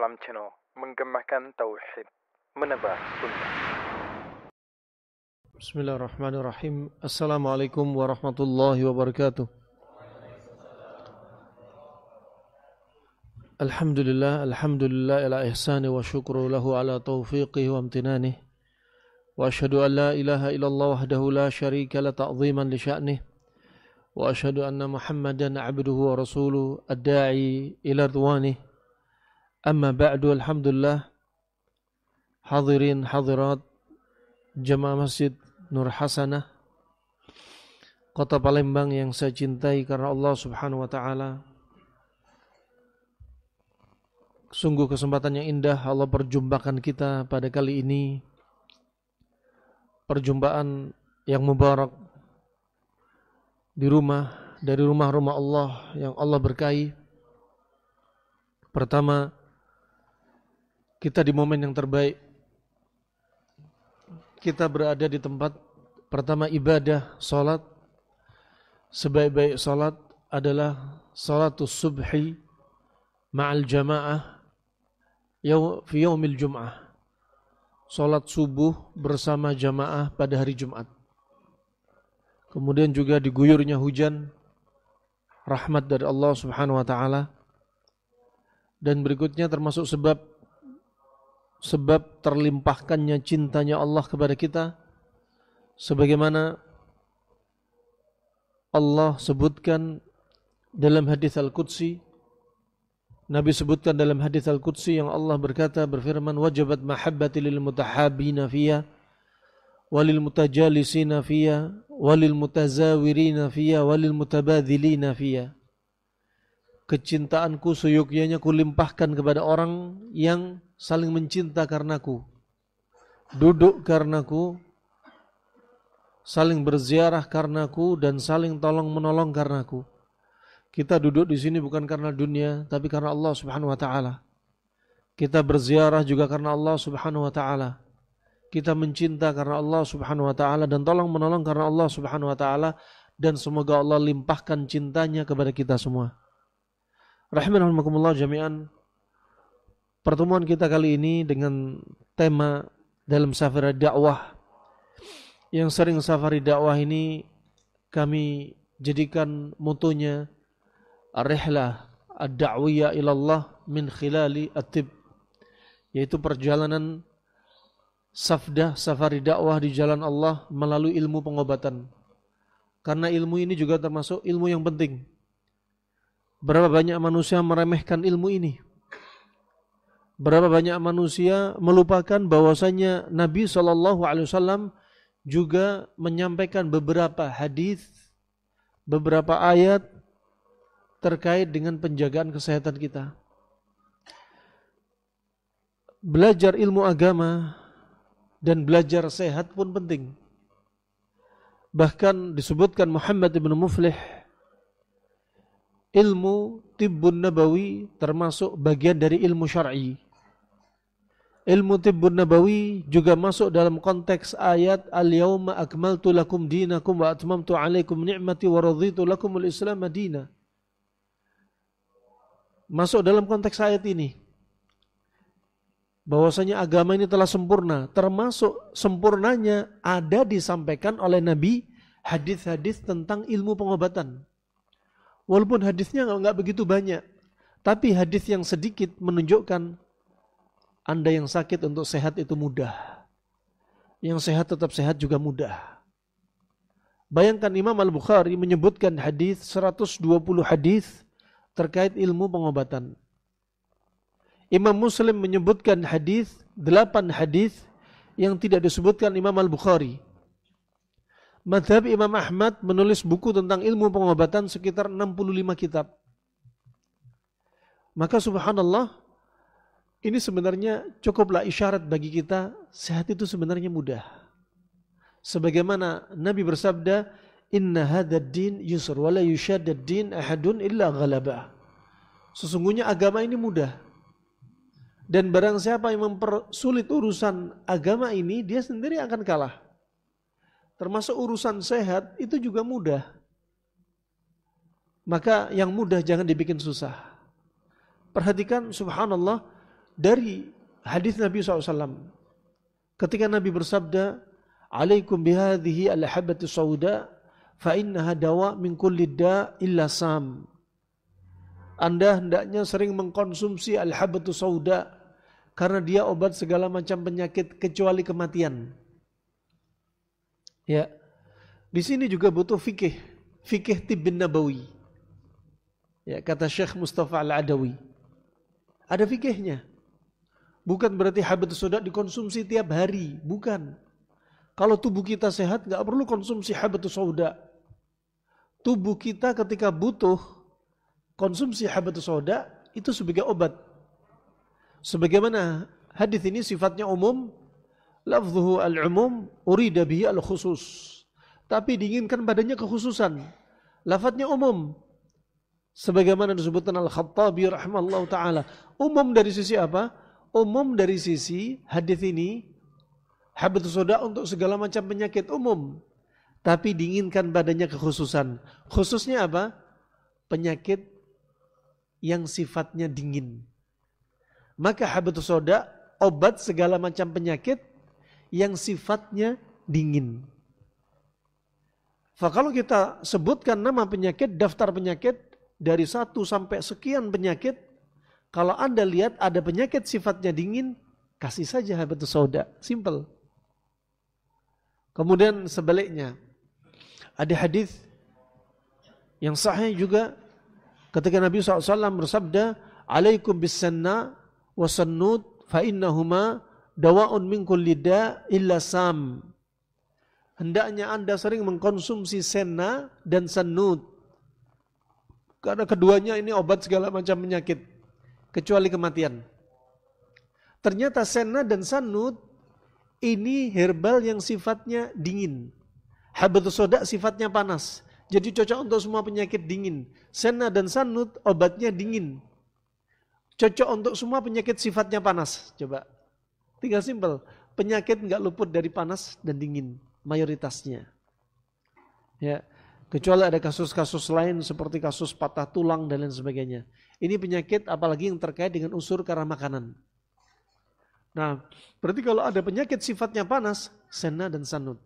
dalam channel Menggemakan Tauhid, Menebar Sunnah. Bismillahirrahmanirrahim. Assalamualaikum warahmatullahi wabarakatuh. Alhamdulillah ala ihsani wa syukru lahu ala taufiqihi wa amtinanih. Wa ashhadu an la ilaha illallah wahdahu la syarika la ta'ziman li sya'nih. Wa ashhadu anna Muhammadan abduhu wa rasuluhu ad-da'i ila ridwanih. Amma ba'du, alhamdulillah. Hadirin hadirat Jamaah Masjid Nur Hasanah Kota Palembang yang saya cintai karena Allah Subhanahu wa taala. Sungguh kesempatan yang indah Allah perjumpakan kita pada kali ini. Perjumpaan yang mubarak di dari rumah-rumah Allah yang Allah berkahi. Pertama, kita di momen yang terbaik. Kita berada di tempat pertama ibadah, salat. Sebaik-baik salat adalah salatus subhi ma'al jamaah fi yaumil jum'ah. Salat subuh bersama jamaah pada hari Jumat. Kemudian juga diguyurnya hujan rahmat dari Allah Subhanahu wa taala. Dan berikutnya termasuk sebab terlimpahkannya cintanya Allah kepada kita, sebagaimana Allah sebutkan dalam hadis Al-Qudsi. Nabi sebutkan dalam hadis Al-Qudsi yang Allah berfirman, wajabat mahabbati lil mutahabbina fiyya walil mutajalisina fiyya walil mutazawirina fiyya walil mutabadzilina fiyya. Kecintaanku seyogyanya kulimpahkan kepada orang yang saling mencinta karenaku, duduk karenaku, saling berziarah karenaku, dan saling tolong menolong karenaku. Kita duduk di sini bukan karena dunia, tapi karena Allah Subhanahu wa taala. Kita berziarah juga karena Allah Subhanahu wa taala. Kita mencinta karena Allah Subhanahu wa taala dan tolong menolong karena Allah Subhanahu wa taala, dan semoga Allah limpahkan cintanya kepada kita semua. Rahimakumullah jami'an. Pertemuan kita kali ini dengan tema dalam safari dakwah. Yang sering safari dakwah ini kami jadikan motonya ar-rihlah ad-da'wiyah ilallah min khilali at-tib, yaitu perjalanan safari dakwah di jalan Allah melalui ilmu pengobatan. Karena ilmu ini juga termasuk ilmu yang penting. Berapa banyak manusia meremehkan ilmu ini? Berapa banyak manusia melupakan bahwasanya Nabi SAW juga menyampaikan beberapa hadis, beberapa ayat terkait dengan penjagaan kesehatan kita. Belajar ilmu agama dan belajar sehat pun penting. Bahkan disebutkan Muhammad ibn Muflih, ilmu tibbun nabawi termasuk bagian dari ilmu syar'i. Ilmu tibbun nabawi juga masuk dalam konteks ayat al-yawma akmaltu lakum dinakum wa atmamtu alaikum ni'mati wa raditu lakumul islam madina. Masuk dalam konteks ayat ini bahwasanya agama ini telah sempurna, termasuk sempurnanya ada disampaikan oleh Nabi hadis-hadis tentang ilmu pengobatan. Walaupun hadisnya enggak begitu banyak, tapi hadis yang sedikit menunjukkan Anda yang sakit untuk sehat itu mudah. Yang sehat tetap sehat juga mudah. Bayangkan Imam Al-Bukhari menyebutkan hadis 120 hadis terkait ilmu pengobatan. Imam Muslim menyebutkan hadis 8 hadis yang tidak disebutkan Imam Al-Bukhari. Madhab Imam Ahmad menulis buku tentang ilmu pengobatan sekitar 65 kitab. Maka subhanallah, ini sebenarnya cukuplah isyarat bagi kita, sehat itu sebenarnya mudah. Sebagaimana Nabi bersabda, inna hadzal din yusr wa la yushaddad din ahadun illa ghalabah. Sesungguhnya agama ini mudah. Dan barang siapa yang mempersulit urusan agama ini, dia sendiri akan kalah. Termasuk urusan sehat itu juga mudah. Maka yang mudah jangan dibikin susah. Perhatikan subhanallah, dari hadis Nabi SAW. Ketika Nabi bersabda, "Alaikum bihadhihi al-habbati sauda, fa innaha dawa min kulli da' illa sam." Anda hendaknya sering mengkonsumsi al-habbatu sauda karena dia obat segala macam penyakit kecuali kematian. Ya. Di sini juga butuh fikih tibbin nabawi. Ya, kata Syekh Mustafa Al-Adawi. Ada fikihnya. Bukan berarti habatus sauda dikonsumsi tiap hari, bukan. Kalau tubuh kita sehat enggak perlu konsumsi habatus sauda. Tubuh kita ketika butuh konsumsi habatus sauda itu sebagai obat. Sebagaimana hadis ini sifatnya umum, lafzuhu al-umum urida bihi al-khusus. Tapi diinginkan badannya kekhususan. Lafadznya umum. Sebagaimana disebutkan Al-Khattabi rahimahullah ta'ala. Umum dari sisi apa? Umum dari sisi hadis ini, habatus sauda untuk segala macam penyakit umum. Tapi diinginkan badannya kekhususan. Khususnya apa? Penyakit yang sifatnya dingin. Maka habatus sauda obat segala macam penyakit yang sifatnya dingin. Kalau kita sebutkan nama penyakit, daftar penyakit dari 1 sampai sekian penyakit, kalau Anda lihat ada penyakit sifatnya dingin, kasih saja habatus sauda, simple. Kemudian sebaliknya, ada hadis yang sahih juga ketika Nabi SAW bersabda, "Alaikum bis-sanna wa sannud fa innahuma dawa'un min kulli da' illa sam." Hendaknya Anda sering mengkonsumsi senna dan sannud. Karena keduanya ini obat segala macam penyakit, kecuali kematian. Ternyata senna dan sannud ini herbal yang sifatnya dingin. Habatus sauda sifatnya panas. Jadi cocok untuk semua penyakit dingin. Senna dan sannud obatnya dingin. Cocok untuk semua penyakit sifatnya panas. Coba. Tinggal simpel. Penyakit enggak luput dari panas dan dingin. Mayoritasnya. Ya, kecuali ada kasus-kasus lain seperti kasus patah tulang dan lain sebagainya. Ini penyakit apalagi yang terkait dengan unsur karena makanan. Nah, berarti kalau ada penyakit sifatnya panas, senna dan sannud.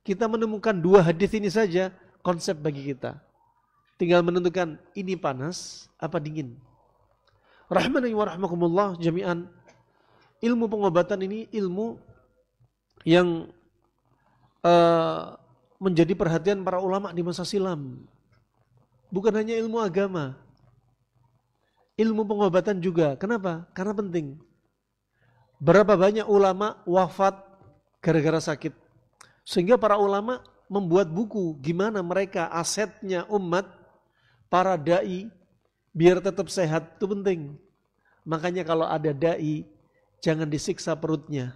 Kita menemukan 2 hadis ini saja konsep bagi kita. Tinggal menentukan ini panas apa dingin. Rahmani wa rahmakumullah jami'an. Ilmu pengobatan ini ilmu yang menjadi perhatian para ulama di masa silam. Bukan hanya ilmu agama. Ilmu pengobatan juga. Kenapa? Karena penting. Berapa banyak ulama wafat gara-gara sakit. Sehingga para ulama membuat buku gimana mereka asetnya umat, para da'i, biar tetap sehat. Itu penting. Makanya kalau ada da'i, jangan disiksa perutnya.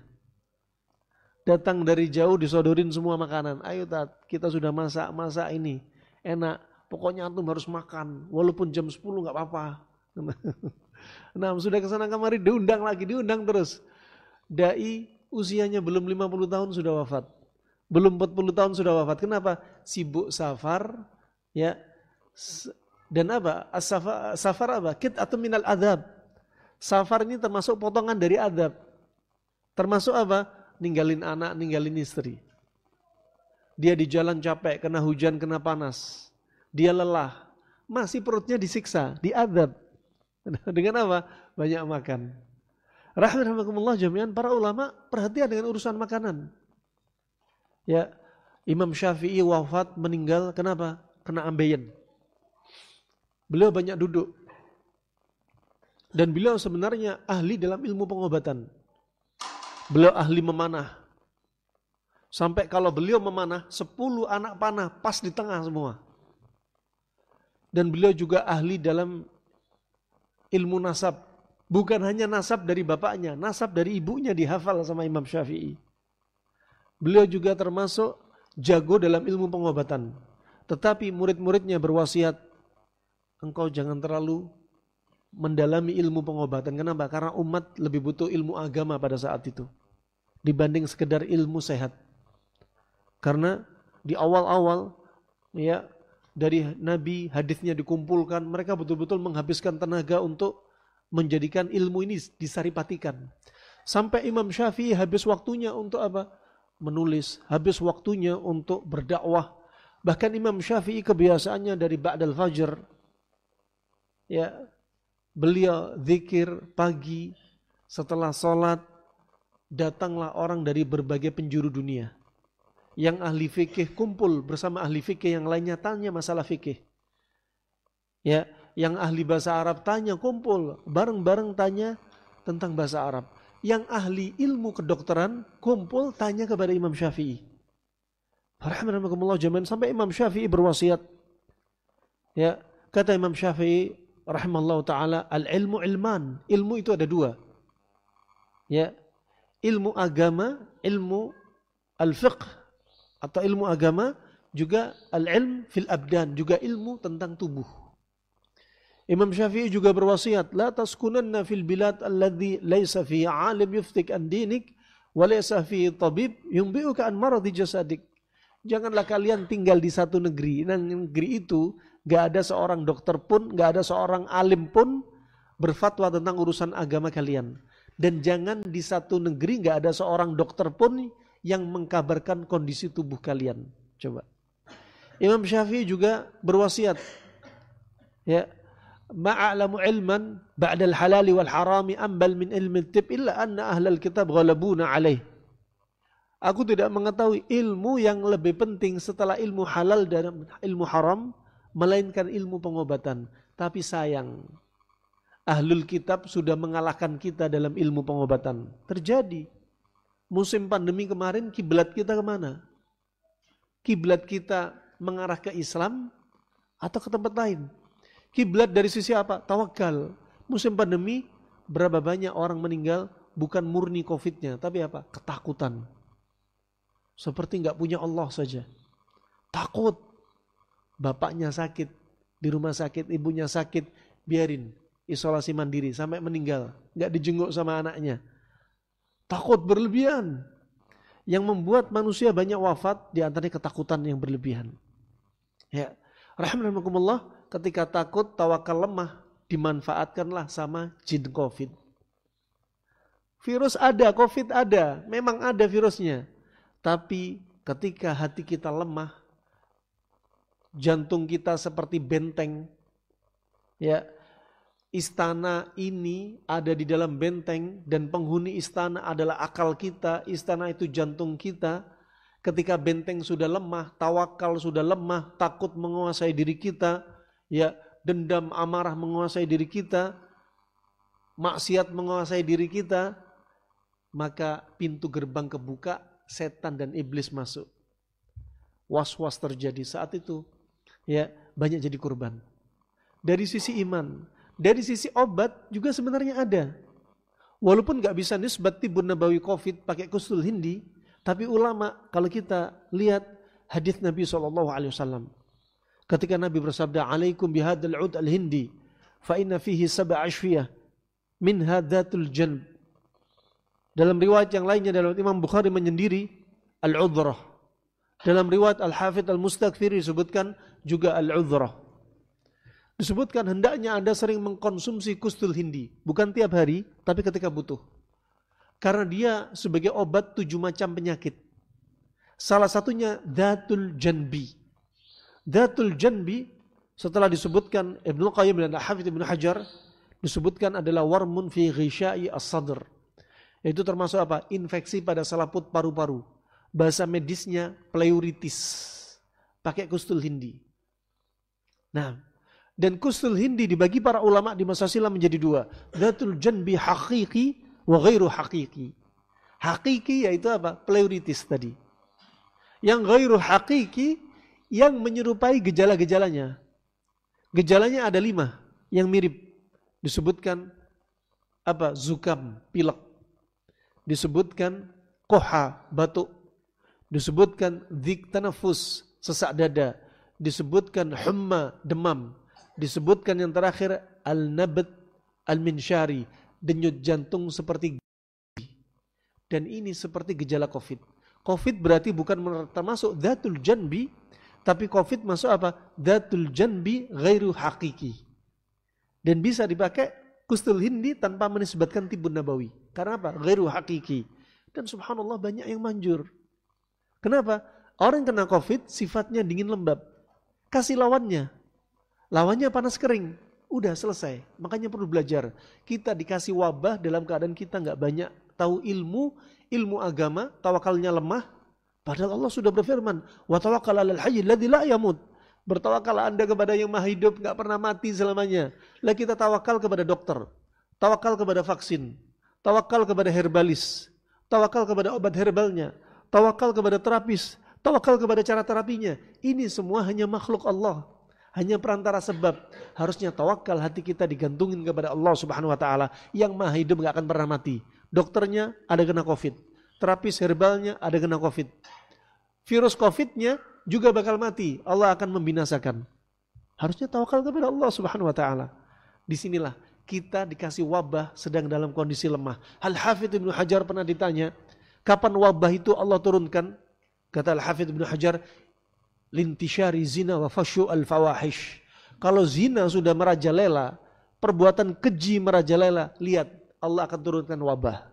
Datang dari jauh disodorin semua makanan. Ayo Tat, kita sudah masak ini. Enak, pokoknya antum harus makan. Walaupun jam 10 gak apa-apa. Nah, sudah kesana kemari diundang lagi, diundang terus. Dai usianya belum 50 tahun sudah wafat. Belum 40 tahun sudah wafat. Kenapa? Sibuk safar. Ya. Dan apa? Safar apa? Qit'atun minal adab. Safar ini termasuk potongan dari adab. Termasuk apa? Ninggalin anak, ninggalin istri. Dia di jalan capek, kena hujan, kena panas. Dia lelah. Masih perutnya disiksa, diadab. Dengan apa? Banyak makan. Rahmatullah jami'an, para ulama perhatian dengan urusan makanan. Ya, Imam Syafi'i wafat, meninggal, kenapa? Kena ambeien. Beliau banyak duduk. Dan beliau sebenarnya ahli dalam ilmu pengobatan. Beliau ahli memanah. Sampai kalau beliau memanah, 10 anak panah pas di tengah semua. Dan beliau juga ahli dalam ilmu nasab. Bukan hanya nasab dari bapaknya, nasab dari ibunya dihafal sama Imam Syafi'i. Beliau juga termasuk jago dalam ilmu pengobatan. Tetapi murid-muridnya berwasiat, engkau jangan terlalu mendalami ilmu pengobatan. Kenapa? Karena umat lebih butuh ilmu agama pada saat itu dibanding sekedar ilmu sehat. Karena di awal-awal ya dari Nabi hadisnya dikumpulkan, mereka betul-betul menghabiskan tenaga untuk menjadikan ilmu ini disaripatikan. Sampai Imam Syafi'i habis waktunya untuk apa? Menulis, habis waktunya untuk berdakwah. Bahkan Imam Syafi'i kebiasaannya dari ba'dal fajr, ya, beliau zikir pagi, setelah sholat, datanglah orang dari berbagai penjuru dunia. Yang ahli fikih kumpul bersama ahli fikih yang lainnya tanya masalah fikih. Ya, yang ahli bahasa Arab tanya kumpul bareng-bareng tanya tentang bahasa Arab. Yang ahli ilmu kedokteran kumpul tanya kepada Imam Syafi'i. Rahimahumullah jami'an, sampai Imam Syafi'i berwasiat. Ya, kata Imam Syafi'i rahimahullah taala, al-ilmu ilman. Ilmu itu ada dua. Ya, ilmu agama, ilmu al-fiqh atau ilmu agama, juga al-ilm fil abdan, juga ilmu tentang tubuh. Imam Syafi'i juga berwasiat, la taskunanna fil bilad alladhi laysa fi alim yuftik an dinik wa laysa fi tabib yumbi'uka an maradi jasadik. Janganlah kalian tinggal di satu negeri, dan negeri itu gak ada seorang dokter pun, gak ada seorang alim pun berfatwa tentang urusan agama kalian. Dan jangan di satu negeri gak ada seorang dokter pun yang mengkabarkan kondisi tubuh kalian. Coba. Imam Syafi'i juga berwasiat, ya, ma'alamu ilman ba'dal halali wal harami ambal min ilmi tib illa anna ahlal kitab ghalabuna alaih. Aku tidak mengetahui ilmu yang lebih penting setelah ilmu halal dan ilmu haram melainkan ilmu pengobatan. Tapi sayang, ahlul kitab sudah mengalahkan kita dalam ilmu pengobatan. Terjadi. Musim pandemi kemarin kiblat kita kemana? Kiblat kita mengarah ke Islam atau ke tempat lain? Kiblat dari sisi apa? Tawakal. Musim pandemi berapa banyak orang meninggal bukan murni COVID-nya, tapi apa? Ketakutan. Seperti nggak punya Allah saja. Takut. Bapaknya sakit di rumah sakit, ibunya sakit, biarin isolasi mandiri sampai meninggal, nggak dijenguk sama anaknya. Takut berlebihan yang membuat manusia banyak wafat, di antaranya ketakutan yang berlebihan. Ya, rahimakumullah, ketika takut, tawakal lemah, dimanfaatkanlah sama jin COVID. Virus ada, COVID ada, memang ada virusnya. Tapi ketika hati kita lemah, jantung kita seperti benteng, ya, istana ini ada di dalam benteng dan penghuni istana adalah akal kita, istana itu jantung kita. Ketika benteng sudah lemah, tawakal sudah lemah, takut menguasai diri kita, ya, dendam amarah menguasai diri kita, maksiat menguasai diri kita, maka pintu gerbang kebuka, setan dan iblis masuk. Was-was terjadi saat itu, ya, banyak jadi korban. Dari sisi iman, dari sisi obat juga sebenarnya ada. Walaupun gak bisa nisbat tibun nabawi COVID pakai kustul hindi, tapi ulama kalau kita lihat hadis Nabi SAW, ketika Nabi bersabda, alaikum bihadal ud al-hindi, fa inna fihi sab'a ashfiyah, min hadatul janb. Dalam riwayat yang lainnya, dalam Imam Bukhari menyendiri, al-udhrah. Dalam riwayat Al-Hafidh Al-Mustakfiri disebutkan juga al-udhrah. Disebutkan hendaknya Anda sering mengkonsumsi kustul hindi. Bukan tiap hari, tapi ketika butuh. Karena dia sebagai obat 7 macam penyakit. Salah satunya Dhatul Janbi. Dhatul Janbi setelah disebutkan Ibnu Qayyim dan Al-Hafidh Ibnu Hajar, disebutkan adalah warmun fi ghisya'i as-sadr. Itu termasuk apa? Infeksi pada selaput paru-paru. Bahasa medisnya pleuritis. Pakai kustul hindi. Nah, dan kustul hindi dibagi para ulama di masa silam menjadi 2. Dhatul janbi haqiqi wa ghairu haqiqi. Haqiqi yaitu apa? Pleuritis tadi. Yang ghairu haqiqi yang menyerupai gejala-gejalanya. Gejalanya ada 5 yang mirip. Disebutkan apa? Zukam, pilek. Disebutkan koha, batuk. Disebutkan dzik tanafus, sesak dada. Disebutkan humma, demam. Disebutkan yang terakhir al-nabat al-minsyari, denyut jantung seperti gigi. Dan ini seperti gejala COVID. COVID berarti bukan termasuk dhatul janbi, tapi COVID masuk apa? Dhatul janbi ghairu haqiqi. Dan bisa dipakai Kustul Hindi tanpa menisbatkan Tibun Nabawi. Karena apa? Ghairu hakiki. Dan subhanallah banyak yang manjur. Kenapa? Orang yang kena COVID sifatnya dingin lembab. Kasih lawannya. Lawannya panas kering. Udah selesai. Makanya perlu belajar. Kita dikasih wabah dalam keadaan kita nggak banyak tahu ilmu agama, tawakalnya lemah. Padahal Allah sudah berfirman, wa tawakkal 'alal hayyil ladzi la yamut. Bertawakallah Anda kepada yang maha hidup, nggak pernah mati selamanya. Lah kita tawakal kepada dokter, tawakal kepada vaksin, tawakal kepada herbalis, tawakal kepada obat herbalnya, tawakal kepada terapis, tawakal kepada cara terapinya. Ini semua hanya makhluk Allah. Hanya perantara sebab. Harusnya tawakal hati kita digantungin kepada Allah Subhanahu wa taala yang maha hidup enggak akan pernah mati. Dokternya ada kena Covid. Terapis herbalnya ada kena Covid. Virus Covid-nya juga bakal mati. Allah akan membinasakan. Harusnya tawakal kepada Allah Subhanahu wa taala. Disinilah kita dikasih wabah sedang dalam kondisi lemah. Al-Hafidz Ibnu Hajar pernah ditanya, kapan wabah itu Allah turunkan? Kata Al-Hafidz Ibnu Hajar, lintishari zina wa fasyu al-fawahish. Kalau zina sudah merajalela, perbuatan keji merajalela, lihat Allah akan turunkan wabah.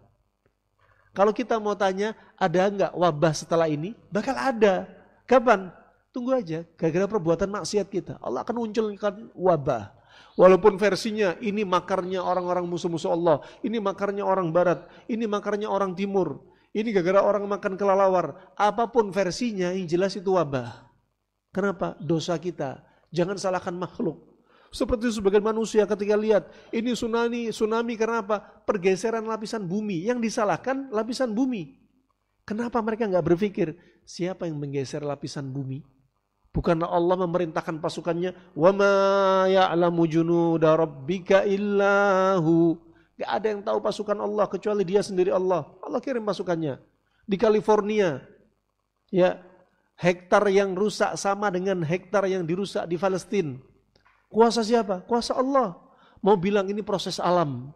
Kalau kita mau tanya, ada enggak wabah setelah ini? Bakal ada. Kapan? Tunggu aja. Gara-gara perbuatan maksiat kita, Allah akan munculkan wabah. Walaupun versinya ini makarnya orang-orang musuh-musuh Allah, ini makarnya orang barat, ini makarnya orang timur, ini gara-gara orang makan kelelawar. Apapun versinya, yang jelas itu wabah. Kenapa? Dosa kita. Jangan salahkan makhluk. Seperti sebagian manusia ketika lihat, ini tsunami karena apa? Pergeseran lapisan bumi. Yang disalahkan lapisan bumi. Kenapa mereka nggak berpikir, siapa yang menggeser lapisan bumi? Bukanlah Allah memerintahkan pasukannya, وَمَا يَعْلَمُ جُنُودَ رَبِّكَ إِلَّا هُ. Gak ada yang tahu pasukan Allah kecuali Dia sendiri Allah. Allah kirim pasukannya. Di California, ya, hektar yang rusak sama dengan hektar yang dirusak di Palestina. Kuasa siapa? Kuasa Allah. Mau bilang ini proses alam.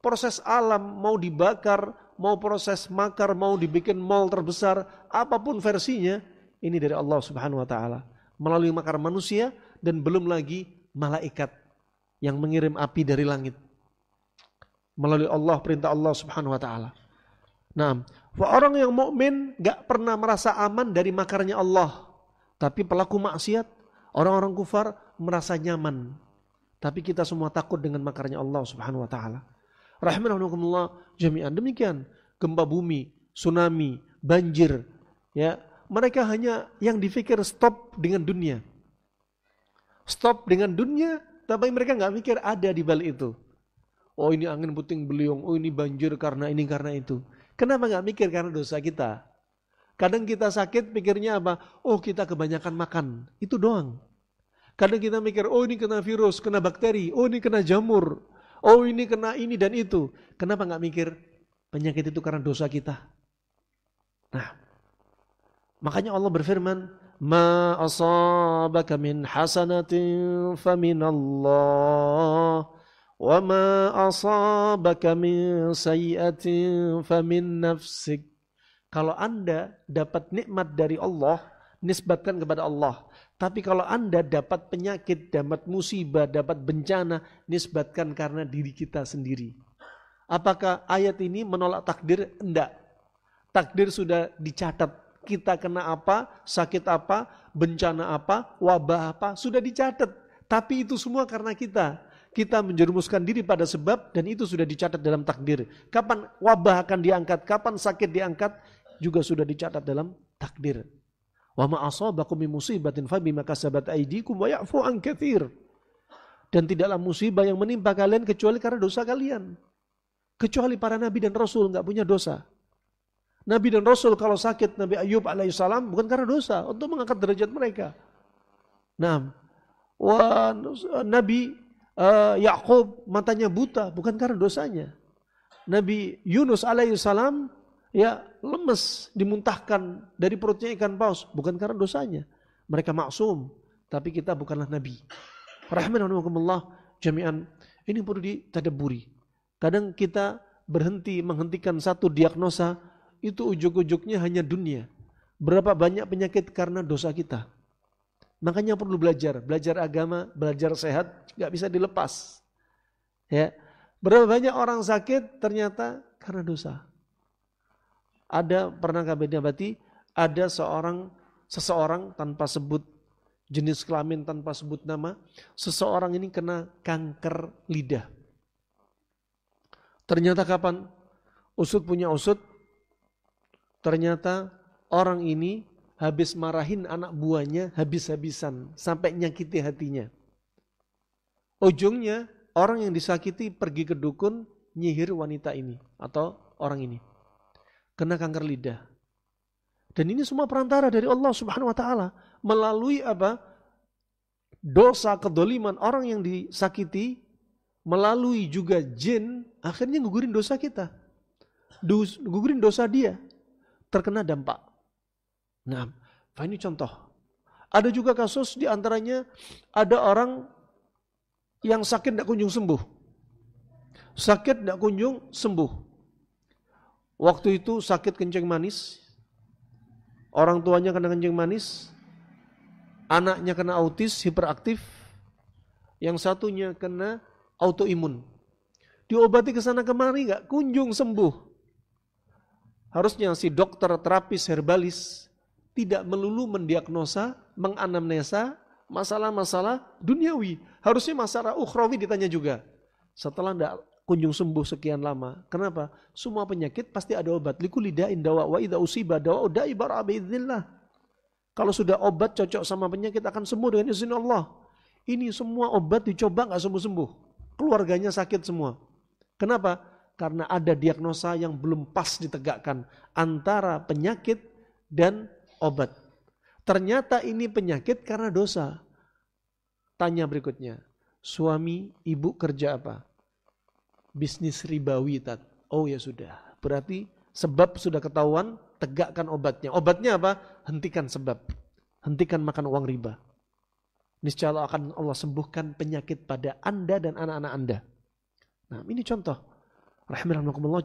Proses alam mau dibakar, mau proses makar, mau dibikin mall terbesar, apapun versinya, ini dari Allah Subhanahu wa taala. Melalui makar manusia dan belum lagi malaikat yang mengirim api dari langit. Melalui Allah, perintah Allah Subhanahu wa taala. Nah, orang yang mukmin gak pernah merasa aman dari makarnya Allah. Tapi pelaku maksiat, orang-orang kufar merasa nyaman. Tapi kita semua takut dengan makarnya Allah Subhanahu wa taala. Rahimakumullah jami'an. Demikian gempa bumi, tsunami, banjir, ya. Mereka hanya yang dipikir stop dengan dunia. Stop dengan dunia, tapi mereka nggak mikir ada di balik itu. Oh ini angin puting beliung, oh ini banjir karena ini karena itu. Kenapa nggak mikir? Karena dosa kita. Kadang kita sakit pikirnya apa? Oh kita kebanyakan makan, itu doang. Kadang kita mikir, oh ini kena virus, kena bakteri, oh ini kena jamur, oh ini kena ini dan itu. Kenapa nggak mikir? Penyakit itu karena dosa kita. Nah, makanya Allah berfirman, ma asabaka min hasanatin faminallah wa ma asabaka min sayyi'atin famin nafsik. Kalau Anda dapat nikmat dari Allah, nisbatkan kepada Allah. Tapi kalau Anda dapat penyakit, dapat musibah, dapat bencana, nisbatkan karena diri kita sendiri. Apakah ayat ini menolak takdir? Enggak. Takdir sudah dicatat. Kita kena apa, sakit apa, bencana apa, wabah apa, sudah dicatat. Tapi itu semua karena kita. Kita menjerumuskan diri pada sebab dan itu sudah dicatat dalam takdir. Kapan wabah akan diangkat, kapan sakit diangkat, juga sudah dicatat dalam takdir. Wa ma asabakum min musibatin fabima kasabat aydikum wa ya'fu an katsir. Dan tidaklah musibah yang menimpa kalian kecuali karena dosa kalian. Kecuali para nabi dan rasul enggak punya dosa. Nabi dan Rasul kalau sakit, Nabi Ayub alaihissalam bukan karena dosa, untuk mengangkat derajat mereka. Nah, Nabi Yakub matanya buta, bukan karena dosanya. Nabi Yunus alaihissalam ya lemes, dimuntahkan dari perutnya ikan paus, bukan karena dosanya. Mereka maksum, tapi kita bukanlah Nabi. Rahimahumullah jami'an, ini perlu ditadabburi. Kadang kita menghentikan satu diagnosa, itu ujuk-ujuknya hanya dunia. Berapa banyak penyakit karena dosa kita. Makanya perlu belajar agama, belajar sehat, gak bisa dilepas. Ya, berapa banyak orang sakit ternyata karena dosa. Ada pernah kami dapati ada seseorang tanpa sebut jenis kelamin, tanpa sebut nama, seseorang ini kena kanker lidah. Ternyata kapan? Usut punya usut, ternyata orang ini habis marahin anak buahnya habis-habisan sampai nyakiti hatinya. Ujungnya orang yang disakiti pergi ke dukun nyihir wanita ini atau orang ini. Kena kanker lidah. Dan ini semua perantara dari Allah Subhanahu wa taala melalui apa? Dosa kedoliman orang yang disakiti, melalui juga jin, akhirnya gugurin dosa kita. Gugurin dosa dia. Terkena dampak. Nah, ini contoh. Ada juga kasus di antaranya ada orang yang sakit tidak kunjung sembuh. Sakit tidak kunjung sembuh. Waktu itu sakit kencing manis. Orang tuanya kena kencing manis. Anaknya kena autis, hiperaktif. Yang satunya kena autoimun. Diobati ke sana kemari nggak kunjung sembuh. Harusnya si dokter, terapis, herbalis tidak melulu mendiagnosa, menganamnesa masalah-masalah duniawi. Harusnya masalah ukhrawi ditanya juga. Setelah tidak kunjung sembuh sekian lama. Kenapa? Semua penyakit pasti ada obat. Likulli da'in dawa wa idza usiba dawa'u da'i bar'a bi'iznillah. Kalau sudah obat cocok sama penyakit akan sembuh dengan izin Allah. Ini semua obat dicoba nggak sembuh-sembuh. Keluarganya sakit semua. Kenapa? Karena ada diagnosa yang belum pas ditegakkan antara penyakit dan obat. Ternyata ini penyakit karena dosa. Tanya berikutnya, suami ibu kerja apa? Bisnis ribawi, Tat. Oh ya sudah, berarti sebab sudah ketahuan, tegakkan obatnya. Obatnya apa? Hentikan sebab. Hentikan makan uang riba. Niscaya Allah akan Allah sembuhkan penyakit pada Anda dan anak-anak Anda. Nah, ini contoh. Rahimahullah,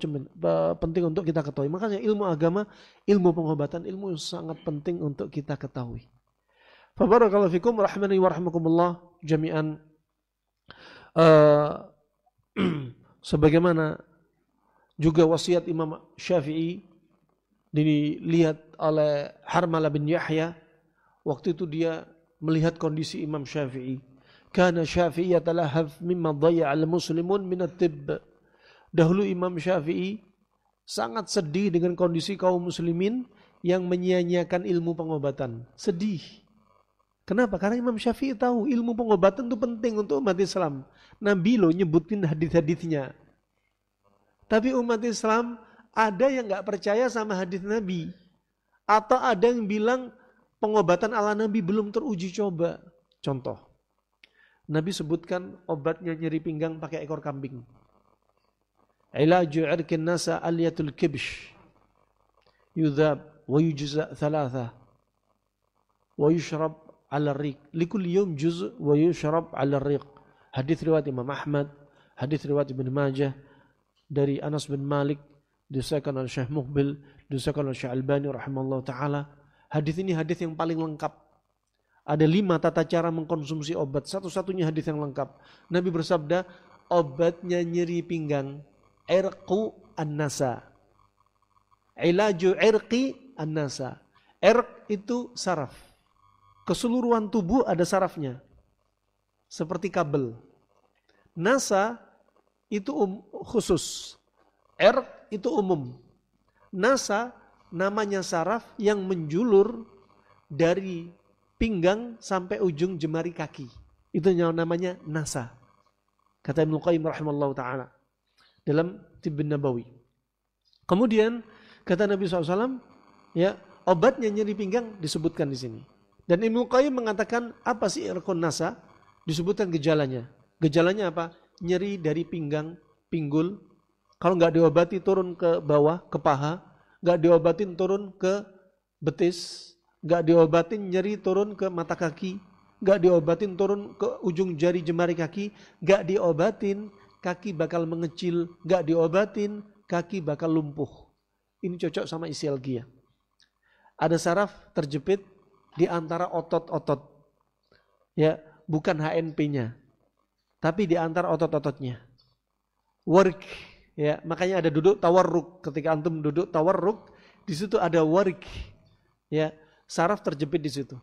penting untuk kita ketahui. Makanya ilmu agama, ilmu pengobatan, ilmu yang sangat penting untuk kita ketahui. Fabarakallahu fikum rahimani wa rahmakumullah jami'an. Sebagaimana juga wasiat Imam Syafi'i dilihat oleh Harmalah bin Yahya. Waktu itu dia melihat kondisi Imam Syafi'i. Kana Syafi'i yatalahaf mimma dhayya'al muslimun min at-tibb. Dahulu Imam Syafi'i sangat sedih dengan kondisi kaum muslimin yang menyia-nyiakan ilmu pengobatan. Sedih. Kenapa? Karena Imam Syafi'i tahu ilmu pengobatan itu penting untuk umat Islam. Nabi loh nyebutin hadis-hadisnya. Tapi umat Islam ada yang nggak percaya sama hadis Nabi. Atau ada yang bilang pengobatan ala Nabi belum teruji coba. Contoh. Nabi sebutkan obatnya nyeri pinggang pakai ekor kambing. Ilaju irkin nasa aliyatul kibsh. Yudhab wa yujza thalatha. Wa yushrab ala riq. Likulli yawm juz' wa yushrab ala riq. Hadis riwayat Imam Ahmad, hadis riwayat Ibn Majah dari Anas bin Malik, disahkan oleh Syekh Muqbil, disahkan oleh Syekh Albani rahimahullah taala. Hadis ini hadis yang paling lengkap. Ada 5 tata cara mengkonsumsi obat. Satu-satunya hadis yang lengkap. Nabi bersabda, obatnya nyeri pinggang. Irqu an-nasa. Ilaju irqi an-nasa. Irq itu saraf. Keseluruhan tubuh ada sarafnya. Seperti kabel. Nasa itu khusus. Irq itu umum. Nasa namanya saraf yang menjulur dari pinggang sampai ujung jemari kaki. Itu namanya nasa. Kata Ibnu Qayyim rahimahullah ta'ala. Dalam Tibbun Nabawi. Kemudian kata Nabi SAW, ya, obatnya nyeri pinggang disebutkan di sini. Dan Ibnu Qayyim mengatakan apa sih irqun nasa? Disebutkan gejalanya. Gejalanya apa? Nyeri dari pinggang, pinggul. Kalau nggak diobati turun ke bawah, ke paha. Nggak diobatin turun ke betis. Nggak diobatin nyeri turun ke mata kaki. Nggak diobatin turun ke ujung jari jemari kaki. Nggak diobatin kaki bakal mengecil, gak diobatin, kaki bakal lumpuh. Ini cocok sama isialgia. Ada saraf terjepit di antara otot-otot. Ya, bukan HNP-nya. Tapi di antara otot-ototnya. Warik, ya, makanya ada duduk tawarruk. Ketika antum duduk tawarruk, di situ ada warik, ya, saraf terjepit di situ.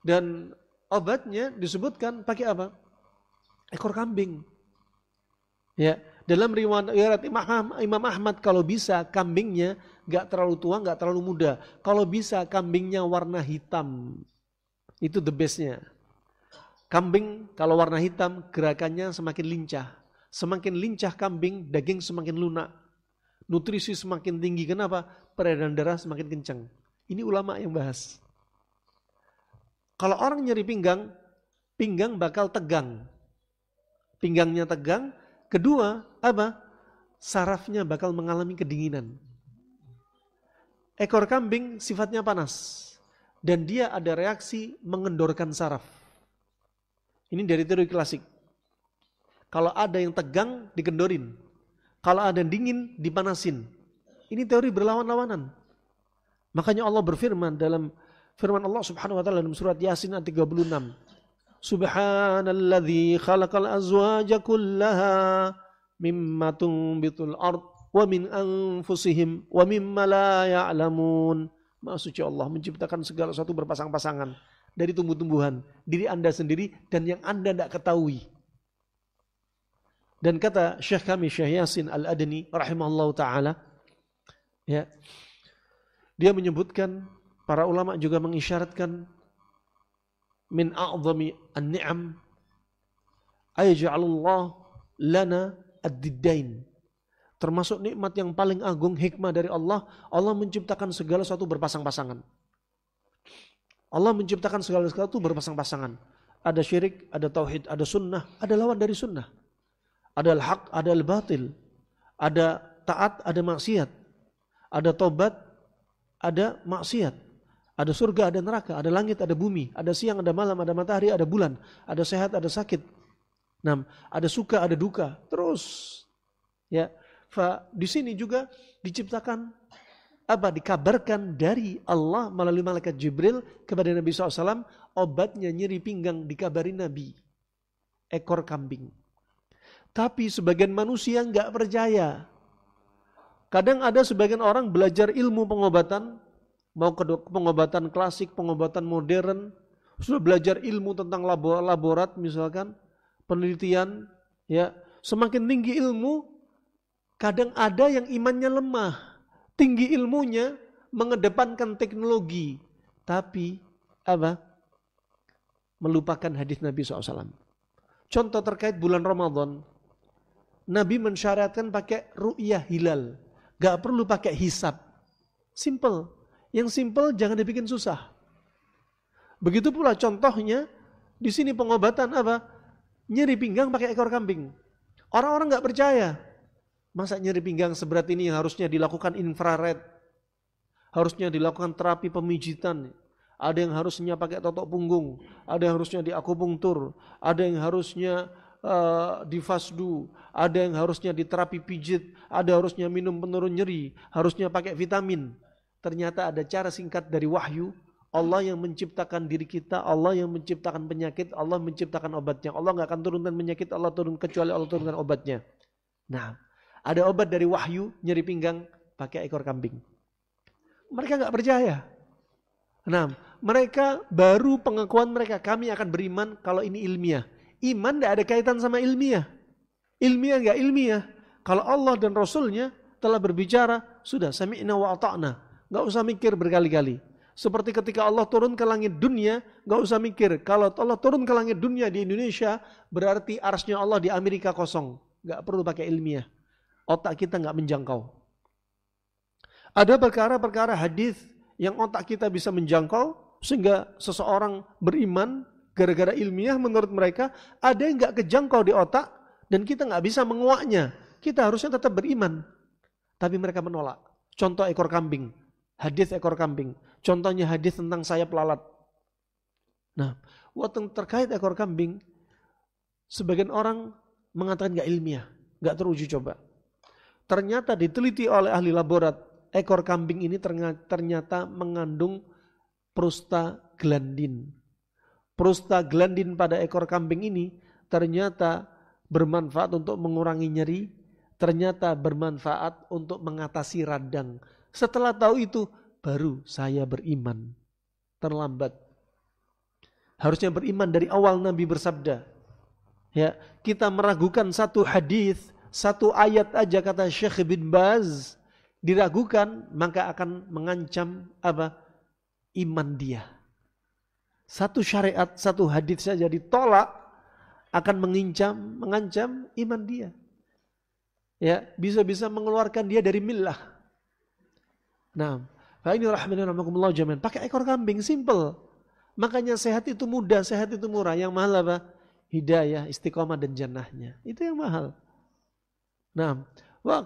Dan obatnya disebutkan pakai apa? Ekor kambing. Ya, dalam riwayat Imam Ahmad kalau bisa kambingnya nggak terlalu tua, nggak terlalu muda. Kalau bisa kambingnya warna hitam, itu the bestnya. Kambing kalau warna hitam gerakannya semakin lincah. Semakin lincah kambing, daging semakin lunak. Nutrisi semakin tinggi. Kenapa? Peredaran darah semakin kencang. Ini ulama yang bahas. Kalau orang nyeri pinggang, pinggang bakal tegang. Pinggangnya tegang. Kedua, apa? Sarafnya bakal mengalami kedinginan. Ekor kambing sifatnya panas. Dan dia ada reaksi mengendorkan saraf. Ini dari teori klasik. Kalau ada yang tegang, dikendorin. Kalau ada yang dingin, dipanasin. Ini teori berlawan-lawanan. Makanya Allah berfirman dalam firman Allah Subhanahu wa taala dalam surat Yasin ayat 36. Subhanalladzi khalaqal azwaja kullaha mimma tunbitul ard wa min anfusihim wa mimma la ya'lamun. Maha suci Allah menciptakan segala sesuatu berpasang-pasangan dari tumbuh-tumbuhan, diri Anda sendiri dan yang Anda tidak ketahui. Dan kata Syekh kami Syekh Yasin Al-Adni rahimahullah ta'ala, ya, dia menyebutkan, para ulama juga mengisyaratkan, min a'zami an-ni'am ayja'alullah lana ad-diddain. Termasuk nikmat yang paling agung, hikmah dari Allah, Allah menciptakan segala sesuatu berpasang-pasangan. Allah menciptakan segala sesuatu berpasang-pasangan. Ada syirik, ada tauhid, ada sunnah, ada lawan dari sunnah. Ada al-haq, ada al-batil. Ada taat, ada maksiat. Ada tobat, ada maksiat. Ada surga, ada neraka, ada langit, ada bumi, ada siang, ada malam, ada matahari, ada bulan, ada sehat, ada sakit. Nah, ada suka, ada duka. Terus, ya, di sini juga diciptakan apa? Dikabarkan dari Allah melalui malaikat Jibril kepada Nabi SAW, obatnya nyeri pinggang dikabari Nabi. Ekor kambing. Tapi sebagian manusia nggak percaya. Kadang ada sebagian orang belajar ilmu pengobatan, mau ke pengobatan klasik, pengobatan modern, sudah belajar ilmu tentang laborat misalkan, penelitian, ya, semakin tinggi ilmu, kadang ada yang imannya lemah, tinggi ilmunya, mengedepankan teknologi, tapi apa? Melupakan hadis Nabi SAW. Contoh terkait bulan Ramadan, Nabi mensyariatkan pakai ru'yah hilal, gak perlu pakai hisab, simple. Yang simple jangan dibikin susah. Begitu pula contohnya di sini pengobatan apa? Nyeri pinggang pakai ekor kambing. Orang-orang nggak percaya. Masa nyeri pinggang seberat ini yang harusnya dilakukan infrared, harusnya dilakukan terapi pemijitan. Ada yang harusnya pakai totok punggung, ada yang harusnya diakupunktur, ada yang harusnya difasdu, ada yang harusnya diterapi pijit, ada harusnya minum penurun nyeri, harusnya pakai vitamin. Ternyata ada cara singkat dari wahyu. Allah yang menciptakan diri kita, Allah yang menciptakan penyakit, Allah menciptakan obatnya. Allah nggak akan turunkan penyakit, Allah turun kecuali Allah turunkan obatnya. Nah, ada obat dari wahyu, nyeri pinggang, pakai ekor kambing. Mereka nggak percaya. Nah, mereka baru pengakuan mereka, kami akan beriman kalau ini ilmiah. Iman tidak ada kaitan sama ilmiah. Ilmiah nggak ilmiah. Kalau Allah dan Rasulnya telah berbicara, sudah sami'na wa ata'na. Nggak usah mikir berkali-kali. Seperti ketika Allah turun ke langit dunia, nggak usah mikir. Kalau Allah turun ke langit dunia di Indonesia, berarti arsnya Allah di Amerika kosong. Nggak perlu pakai ilmiah. Otak kita nggak menjangkau. Ada perkara-perkara hadis yang otak kita bisa menjangkau, sehingga seseorang beriman gara-gara ilmiah menurut mereka. Ada yang nggak kejangkau di otak, dan kita nggak bisa menguaknya. Kita harusnya tetap beriman. Tapi mereka menolak. Contoh ekor kambing. Hadis ekor kambing. Contohnya hadis tentang sayap lalat. Nah, waktu terkait ekor kambing, sebagian orang mengatakan nggak ilmiah, nggak teruji coba. Ternyata diteliti oleh ahli laborat, ekor kambing ini ternyata mengandung prostaglandin. Prostaglandin pada ekor kambing ini ternyata bermanfaat untuk mengurangi nyeri, ternyata bermanfaat untuk mengatasi radang. Setelah tahu itu, baru saya beriman. Terlambat. Harusnya beriman dari awal Nabi bersabda. Ya, kita meragukan satu hadis, satu ayat aja kata Syekh bin Baz, diragukan maka akan mengancam apa? Iman dia. Satu syariat, satu hadis saja ditolak akan mengancam iman dia. Ya, bisa-bisa mengeluarkan dia dari millah. Nah, ini rahimahumullah jami'an. Pakai ekor kambing, simple. Makanya sehat itu mudah, sehat itu murah. Yang mahal apa? Hidayah, istiqomah dan jannahnya. Itu yang mahal. Nah,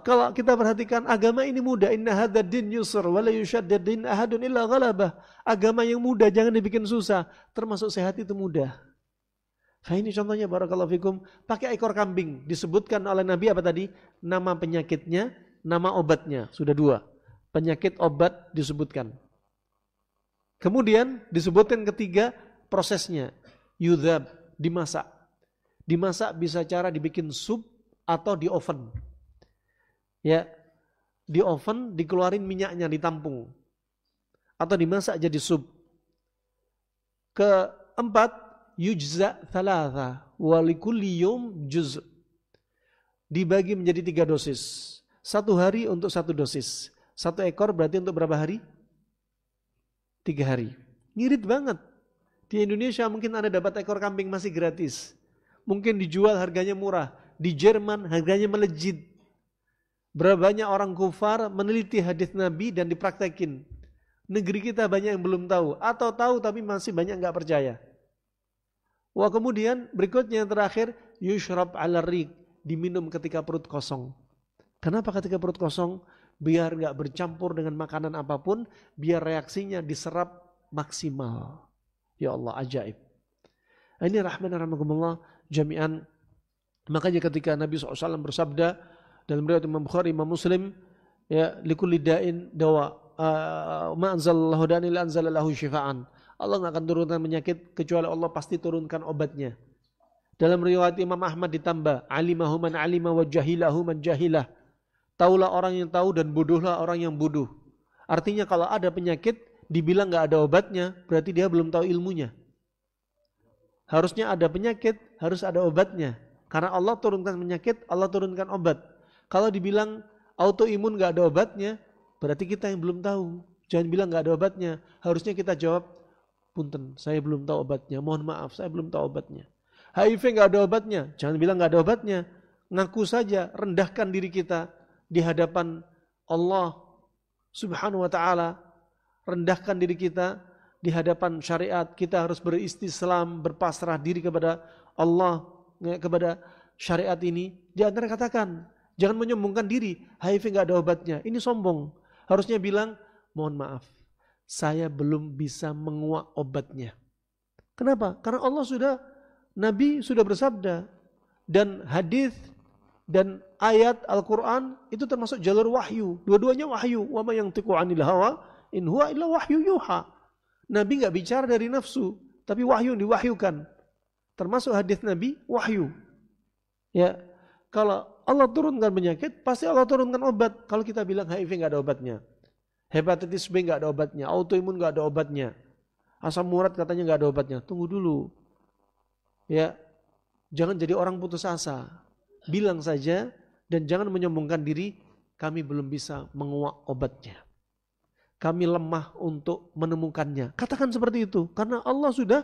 kalau kita perhatikan agama ini mudah. Inna hadza din yusr wa la yushaddid din ahadun illa ghalabah. Agama yang mudah jangan dibikin susah. Termasuk sehat itu mudah. Nah ini contohnya barakallahu fikum. Pakai ekor kambing. Disebutkan oleh Nabi apa tadi? Nama penyakitnya, nama obatnya. Sudah 2. Penyakit obat disebutkan. Kemudian disebutkan ketiga prosesnya. Yudhab, dimasak. Dimasak bisa cara dibikin sup atau di oven. Ya, di oven dikeluarin minyaknya, ditampung. Atau dimasak jadi sup. Keempat, yujza thalatha walikulli yawm juz. Dibagi menjadi 3 dosis. 1 hari untuk 1 dosis. 1 ekor berarti untuk berapa hari? 3 hari. Ngirit banget. Di Indonesia mungkin Anda dapat ekor kambing masih gratis. Mungkin dijual harganya murah. Di Jerman harganya melejit. Berapa banyak orang kufar meneliti hadis Nabi dan dipraktekin. Negeri kita banyak yang belum tahu. Atau tahu tapi masih banyak enggak percaya. Wah, kemudian berikutnya yang terakhir. Yushrab ala riq. Diminum ketika perut kosong. Kenapa ketika perut kosong? Biar enggak bercampur dengan makanan apapun. Biar reaksinya diserap maksimal. Ya Allah, ajaib. Ini rahmatullah jami'an. Makanya ketika Nabi SAW bersabda dalam riwayat Imam Bukhari, Imam Muslim, ya, likulli da'in dawa, ma anzalallahu da'in illa anzalallahu syifaan. Allah enggak akan turunkan penyakit kecuali Allah pasti turunkan obatnya. Dalam riwayat Imam Ahmad ditambah, alimahu man alima wa jahilahu man jahilah. Taulah orang yang tahu dan bodohlah orang yang bodoh. Artinya kalau ada penyakit dibilang enggak ada obatnya, berarti dia belum tahu ilmunya. Harusnya ada penyakit, harus ada obatnya. Karena Allah turunkan penyakit, Allah turunkan obat. Kalau dibilang autoimun gak ada obatnya, berarti kita yang belum tahu. Jangan bilang gak ada obatnya. Harusnya kita jawab, punten, saya belum tahu obatnya. Mohon maaf, saya belum tahu obatnya. HIV gak ada obatnya. Jangan bilang gak ada obatnya. Ngaku saja, rendahkan diri kita di hadapan Allah Subhanahu wa ta'ala. Rendahkan diri kita di hadapan syariat. Kita harus beristislam, berpasrah diri kepada Allah, kepada syariat ini. Di antara katakan, jangan menyombongkan diri, HIV gak ada obatnya. Ini sombong. Harusnya bilang, mohon maaf, saya belum bisa menguak obatnya. Kenapa? Karena Allah sudah, Nabi sudah bersabda. Dan hadis dan ayat Al-Quran itu termasuk jalur wahyu. Dua-duanya wahyu. Wa ma yantiqu 'anil hawa in huwa illa wahyu yuha. Nabi gak bicara dari nafsu, tapi wahyu diwahyukan. Termasuk hadis Nabi, wahyu. Ya, kalau Allah turunkan penyakit, pasti Allah turunkan obat. Kalau kita bilang HIV gak ada obatnya, hepatitis B gak ada obatnya, autoimun gak ada obatnya, asam urat katanya gak ada obatnya. Tunggu dulu. Ya, jangan jadi orang putus asa. Bilang saja dan jangan menyombongkan diri, kami belum bisa menguak obatnya. Kami lemah untuk menemukannya. Katakan seperti itu. Karena Allah sudah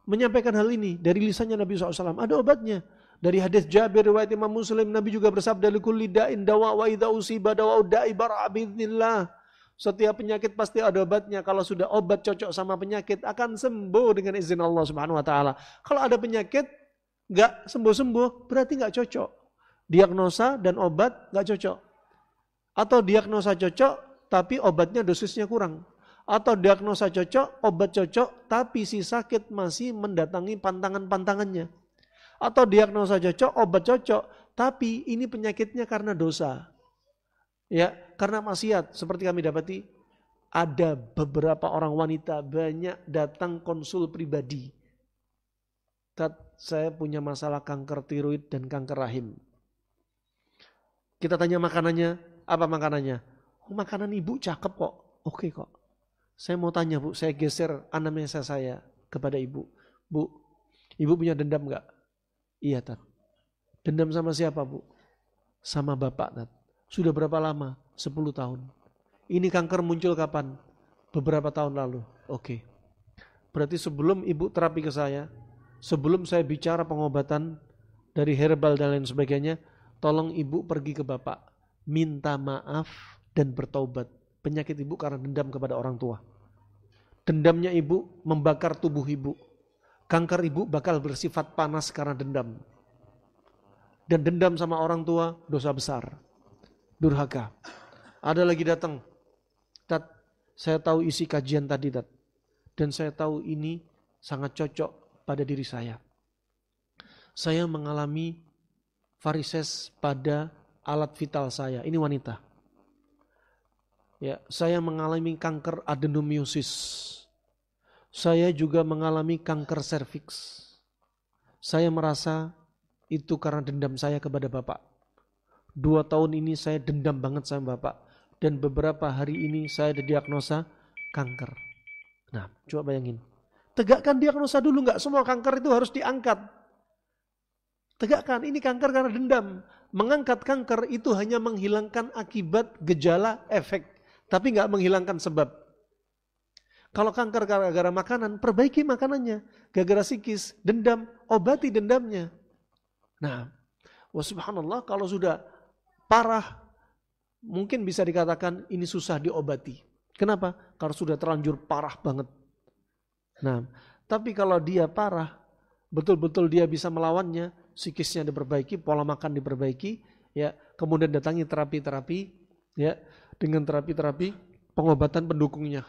menyampaikan hal ini dari lisannya Nabi SAW. Ada obatnya. Dari hadis Jabir riwayat Imam Muslim, Nabi juga bersabda, likulli da'in dawa wa idza usiba dawa'u da'i bara'a bi'idznillah. Setiap penyakit pasti ada obatnya. Kalau sudah obat cocok sama penyakit, akan sembuh dengan izin Allah Subhanahu wa taala. Kalau ada penyakit enggak sembuh-sembuh, berarti enggak cocok. Diagnosa dan obat enggak cocok. Atau diagnosa cocok tapi obatnya dosisnya kurang. Atau diagnosa cocok, obat cocok, tapi si sakit masih mendatangi pantangan-pantangannya. Atau diagnosa cocok, obat cocok, tapi ini penyakitnya karena dosa. Ya, karena maksiat. Seperti kami dapati, ada beberapa orang wanita banyak datang konsul pribadi. saya punya masalah kanker tiroid dan kanker rahim. Kita tanya makanannya, apa makanannya? Oh, makanan ibu cakep kok. Oke kok. Saya mau tanya Bu, saya geser anamnesa saya kepada ibu. Bu, ibu punya dendam enggak? Iya Tat. Dendam sama siapa Bu? Sama bapak Tat. Sudah berapa lama? 10 tahun. Ini kanker muncul kapan? Beberapa tahun lalu. Oke. Berarti sebelum ibu terapi ke saya, sebelum saya bicara pengobatan dari herbal dan lain sebagainya, tolong ibu pergi ke bapak, minta maaf dan bertaubat. Penyakit ibu karena dendam kepada orang tua. Dendamnya ibu membakar tubuh ibu. Kanker ibu bakal bersifat panas karena dendam. Dan dendam sama orang tua dosa besar. Durhaka. Ada lagi datang. Tat, saya tahu isi kajian tadi Tat. Dan saya tahu ini sangat cocok pada diri saya. Saya mengalami varises pada alat vital saya. Ini wanita. Ya, saya mengalami kanker adenomiosis. Saya juga mengalami kanker serviks. Saya merasa itu karena dendam saya kepada Bapak. 2 tahun ini saya dendam banget sama Bapak. Dan beberapa hari ini saya didiagnosa kanker. Nah, coba bayangin. Tegakkan diagnosa dulu, nggak semua kanker itu harus diangkat. Tegakkan, ini kanker karena dendam. Mengangkat kanker itu hanya menghilangkan akibat, gejala, efek. Tapi nggak menghilangkan sebab. Kalau kanker gara-gara makanan, perbaiki makanannya. Gara-gara psikis, dendam, obati dendamnya. Nah, subhanallah, kalau sudah parah, mungkin bisa dikatakan ini susah diobati. Kenapa? Karena sudah terlanjur parah banget. Nah, tapi kalau dia parah, betul-betul dia bisa melawannya, psikisnya diperbaiki, pola makan diperbaiki, ya, kemudian datangi terapi-terapi, ya, dengan terapi-terapi pengobatan pendukungnya,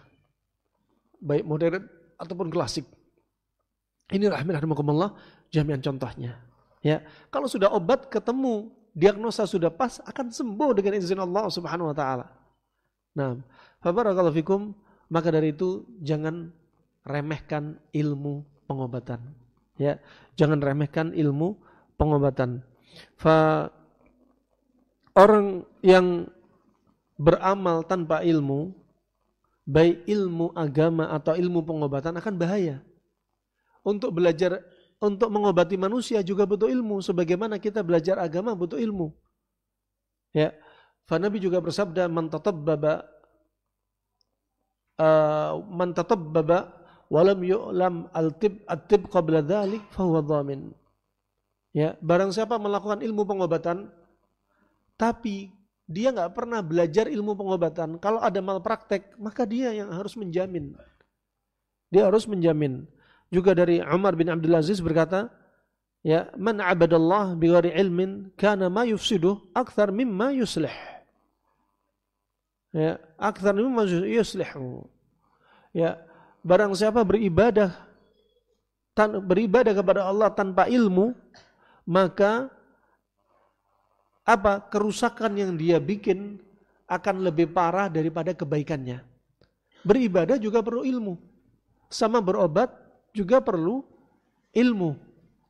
baik modern ataupun klasik. Ini rahimakumullah jami'an contohnya. Ya, kalau sudah obat ketemu, diagnosa sudah pas, akan sembuh dengan izin Allah Subhanahu wa taala. Nah, barakallahu fikum, maka dari itu jangan remehkan ilmu pengobatan. Ya, jangan remehkan ilmu pengobatan. Orang yang beramal tanpa ilmu, baik ilmu agama atau ilmu pengobatan, akan bahaya. Untuk belajar, untuk mengobati manusia juga butuh ilmu, sebagaimana kita belajar agama butuh ilmu. Ya, Nabi juga bersabda, man tatabbaba walam yu'lam at-tib qabla dhalik fahuwa dhamin. Ya, barang siapa melakukan ilmu pengobatan tapi dia nggak pernah belajar ilmu pengobatan, kalau ada malpraktek, maka dia yang harus menjamin. Dia harus menjamin. Juga dari Umar bin Abdul Aziz berkata, ya, man abadallah bighairi ilmin kana ma yufsiduh akthar mimma yuslih. Ya, akthar mimma yuslihu. Ya, barang siapa beribadah kepada Allah tanpa ilmu, maka kerusakan yang dia bikin akan lebih parah daripada kebaikannya. Beribadah juga perlu ilmu. Sama berobat juga perlu ilmu.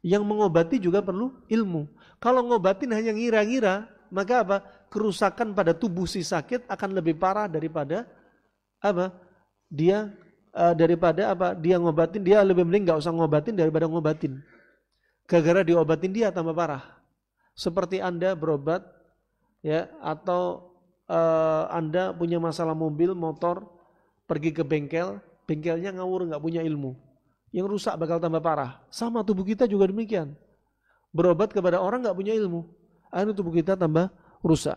Yang mengobati juga perlu ilmu. Kalau ngobatin hanya ngira-ngira, maka kerusakan pada tubuh si sakit akan lebih parah daripada dia ngobatin, dia lebih mending nggak usah ngobatin daripada ngobatin. Gara-gara diobatin dia tambah parah. Seperti Anda berobat, ya, atau Anda punya masalah mobil, motor, pergi ke bengkel, bengkelnya ngawur, nggak punya ilmu, yang rusak bakal tambah parah. Sama tubuh kita juga demikian. Berobat kepada orang nggak punya ilmu, akhirnya tubuh kita tambah rusak.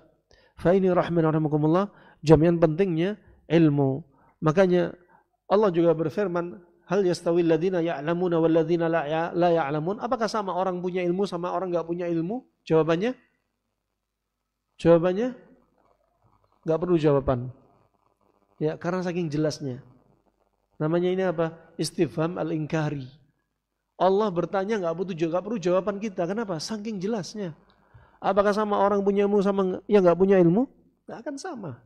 Fa ini rahimakumullah, jami'an pentingnya ilmu. Makanya Allah juga berfirman, hal yastawil ladzina ya'lamuna wal ladzina la ya'lamun? Apakah sama orang punya ilmu sama orang enggak punya ilmu? Jawabannya enggak perlu jawaban. Ya, karena saking jelasnya. Namanya ini Istifham al-inkari. Allah bertanya enggak perlu jawaban kita. Kenapa? Saking jelasnya. Apakah sama orang punya ilmu sama yang enggak punya ilmu? Enggak akan sama.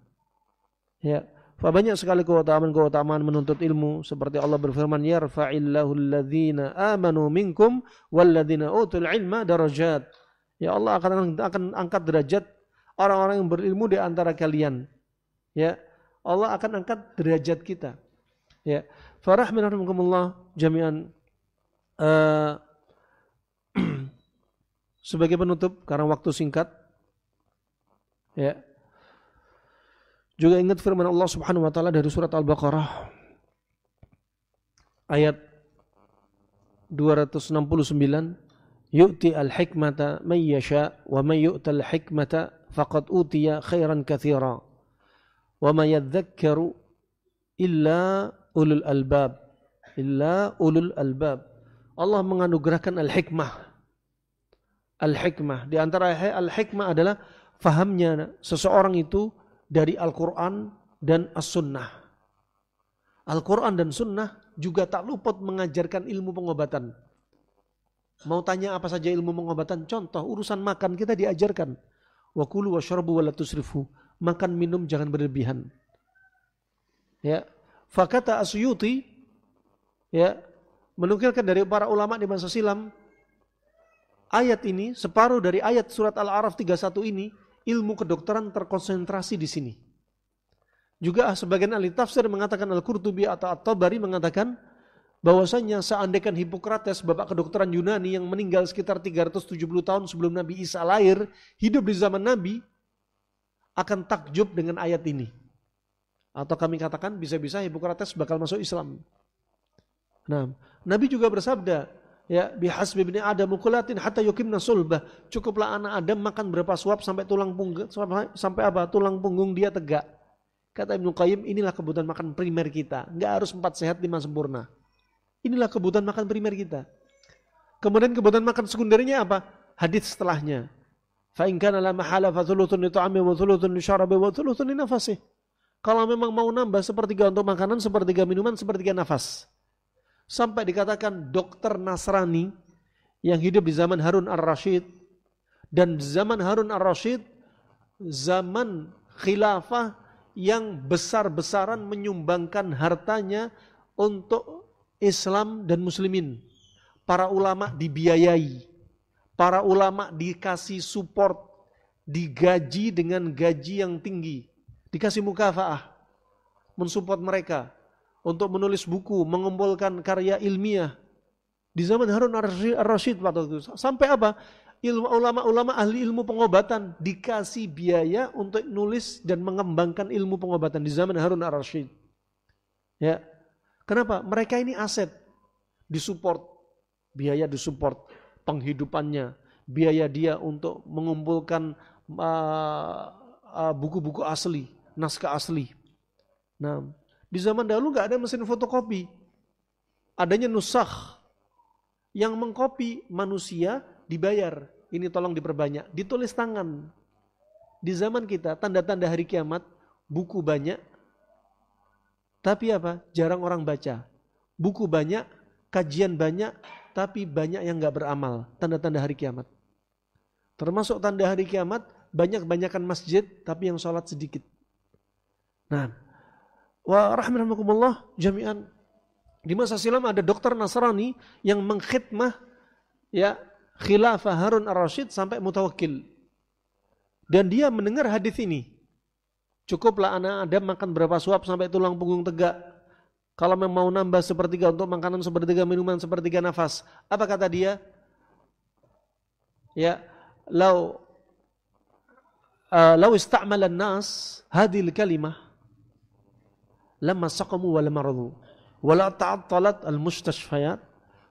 Ya, Banyak sekali keutamaan menuntut ilmu, seperti Allah berfirman, yarfa'illahu alladhina amanu minkum walladhina utul ilma darajat. Ya, Allah akan angkat derajat orang-orang yang berilmu di antara kalian. Ya, Allah akan angkat derajat kita. Ya, farahmanakumullah jami'an. Sebagai penutup karena waktu singkat, ya, juga ingat firman Allah Subhanahu wa taala dari surat Al-Baqarah ayat 269, yu'ti al-hikmata man yasha wa man yu'tal hikmata faqad utiya khairan katsira wa ma yadhakkaru illa ulul albab. Allah menganugerahkan al-hikmah. Al-hikmah, di antara al-hikmah adalah fahamnya seseorang itu dari Al-Quran dan As-Sunnah. Al-Quran dan Sunnah juga tak luput mengajarkan ilmu pengobatan. Mau tanya apa saja ilmu pengobatan? Contoh, urusan makan kita diajarkan. Wa kulu washrabu wa la tusrifu. Makan minum jangan berlebihan. Ya, fakata Asyuti, ya, menukilkan dari para ulama di masa silam, ayat ini, separuh dari ayat surat Al-A'raf 31 ini, ilmu kedokteran terkonsentrasi di sini. Juga sebagian ahli tafsir mengatakan, Al-Qurtubi atau At-Tabari mengatakan bahwasanya seandainya Hippocrates, bapak kedokteran Yunani yang meninggal sekitar 370 tahun sebelum Nabi Isa lahir, hidup di zaman Nabi, akan takjub dengan ayat ini. Atau kami katakan bisa-bisa Hippocrates bakal masuk Islam. Nah, Nabi juga bersabda, ya, bihasbi ibni Adam mukulatin hatta yuqimna sulbah. Cukuplah anak Adam makan berapa suap sampai tulang punggung tulang punggung dia tegak. Kata Ibnu Qayyim, inilah kebutuhan makan primer kita. Enggak harus 4 sehat 5 sempurna. Inilah kebutuhan makan primer kita. Kemudian kebutuhan makan sekundernya apa? Hadis setelahnya. Fa in kana la mahala fa thuluthun li ta'ami wa thuluthun li syarabi wa thuluthun li nafasi. Kalau memang mau nambah sepertiga untuk makanan, sepertiga minuman, sepertiga nafas. Sampai dikatakan dokter Nasrani yang hidup di zaman Harun ar-Rasyid, dan zaman Harun ar-Rasyid zaman khilafah yang besar-besaran menyumbangkan hartanya untuk Islam dan muslimin. Para ulama dibiayai, para ulama dikasih support, digaji dengan gaji yang tinggi, dikasih mukafaah, mensupport mereka untuk menulis buku, mengumpulkan karya ilmiah di zaman Harun ar-Rasyid waktu itu. Sampai apa? Ulama-ulama ahli ilmu pengobatan dikasih biaya untuk nulis dan mengembangkan ilmu pengobatan di zaman Harun ar-Rasyid. Ya. Kenapa? Mereka ini aset, disupport, biaya disupport, penghidupannya, biaya dia untuk mengumpulkan buku-buku asli, naskah asli. Nah, di zaman dahulu nggak ada mesin fotokopi, adanya nusakh yang mengkopi, manusia dibayar. Ini tolong diperbanyak, ditulis tangan. Di zaman kita tanda-tanda hari kiamat, buku banyak, tapi apa? Jarang orang baca. Buku banyak, kajian banyak, tapi banyak yang nggak beramal. Tanda-tanda hari kiamat. Termasuk tanda hari kiamat, banyak-banyakan masjid, tapi yang sholat sedikit. Nah, wa rahmanakumullah jami'an. Di masa silam ada dokter Nasrani yang mengkhidmah, ya, khilafah Harun ar-Rasyid sampai mutawakkil. Dan dia mendengar hadis ini. Cukuplah anak Adam makan berapa suap sampai tulang punggung tegak. Kalau mau nambah sepertiga untuk makanan, sepertiga minuman, sepertiga nafas. Apa kata dia? Ya, lau ista'mala an-nas hadhil kalimah lamma saqamu wa lamma radu wa la ta'attalat al-mustashfayat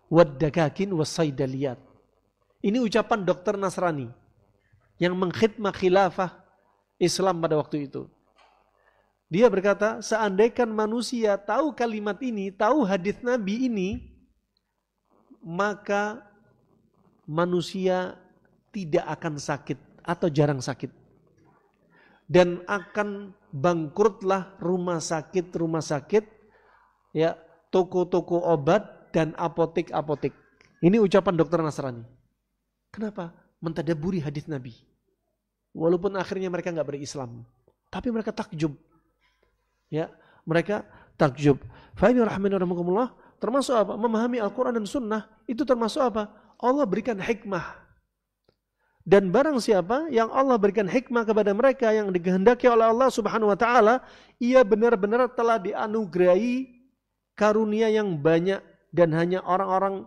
wad-dakakin was-saydaliyat. Ini ucapan dokter Nasrani yang mengkhidmah khilafah Islam pada waktu itu. Dia berkata, seandainya manusia tahu kalimat ini, tahu hadis Nabi ini, maka manusia tidak akan sakit atau jarang sakit. Dan akan bangkrutlah rumah sakit, ya, toko-toko obat dan apotek-apotek. Ini ucapan dokter Nasrani. Kenapa? Mentadaburi hadis Nabi. Walaupun akhirnya mereka nggak berislam, tapi mereka takjub. Ya, mereka takjub. Fa ini rahimahumullah, termasuk apa? Memahami Al-Qur'an dan Sunnah itu termasuk apa? Allah berikan hikmah. Dan barang siapa yang Allah berikan hikmah kepada mereka yang dikehendaki oleh Allah Subhanahu wa taala, ia benar-benar telah dianugerahi karunia yang banyak, dan hanya orang-orang